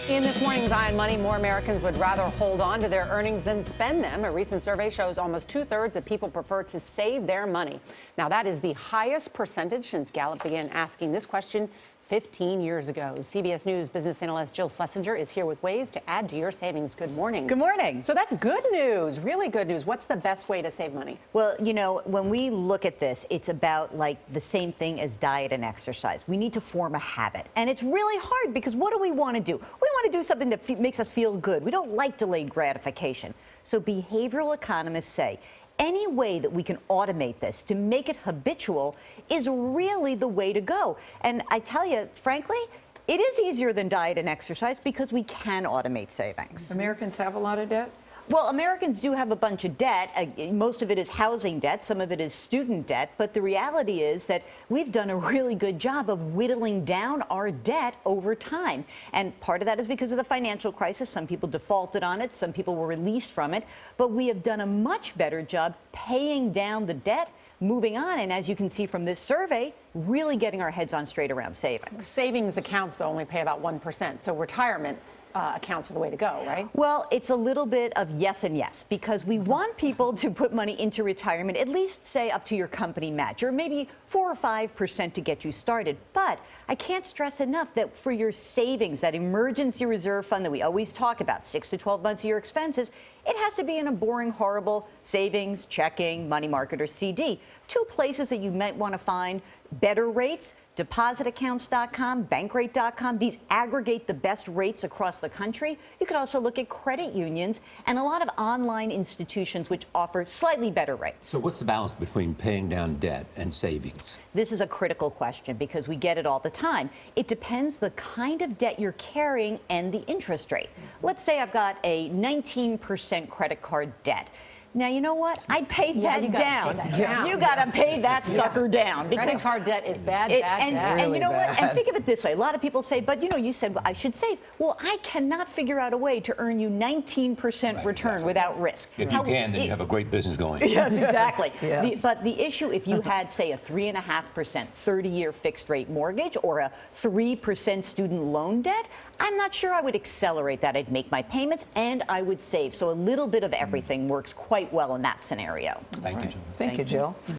In this morning's Eye on Money, more Americans would rather hold on to their earnings than spend them. A recent survey shows almost two-thirds of people prefer to save their money. Now, that is the highest percentage since Gallup began asking this question 15 years ago. CBS News business analyst Jill Schlesinger is here with ways to add to your savings. Good morning. Good morning. So that's good news, really good news. What's the best way to save money? Well, you know, when we look at this, it's about like the same thing as diet and exercise. We need to form a habit. And it's really hard because what do we want to do? We want to do something that makes us feel good. We don't like delayed gratification. So behavioral economists say any way that we can automate this to make it habitual is really the way to go. And I tell you, frankly, it is easier than diet and exercise because we can automate savings. Americans have a lot of debt? Well, Americans do have a bunch of debt. Most of it is housing debt. Some of it is student debt. But the reality is that we've done a really good job of whittling down our debt over time. And part of that is because of the financial crisis. Some people defaulted on it. Some people were released from it. But we have done a much better job paying down the debt, moving on. And as you can see from this survey, really getting our heads on straight around savings. Savings accounts, though, only pay about 1%. So retirement accounts are the way to go, right? Well, it's a little bit of yes and yes, because we want people to put money into retirement, at least say up to your company match, or maybe 4 or 5% to get you started. But I can't stress enough that for your savings, that emergency reserve fund that we always talk about, 6 to 12 months of your expenses, it has to be in a boring, horrible savings, checking, money market, or CD. Two places that you might want to find better rates: depositaccounts.com, bankrate.com. These aggregate the best rates across the country. You could also look at credit unions and a lot of online institutions which offer slightly better rates. So what's the balance between paying down debt and savings? This is a critical question because we get it all the time. It depends the kind of debt you're carrying and the interest rate. Let's say I've got a 19% credit card debt. Now, you know what? I'd pay that down. You got to pay that sucker down. Credit card debt is bad, And you know what? And think of it this way. A lot of people say, but you know, you said, well, I should save. Well, I cannot figure out a way to earn you 19% return without risk. If you can, then you have a great business going. Yes, exactly. Yes. But the issue, if you had, say, a 3.5% 30-year fixed rate mortgage or a 3% student loan debt, I'm not sure I would accelerate that. I'd make my payments and I would save. So a little bit of everything works quite well in that scenario. Thank you, Jill. Thank you, Jill.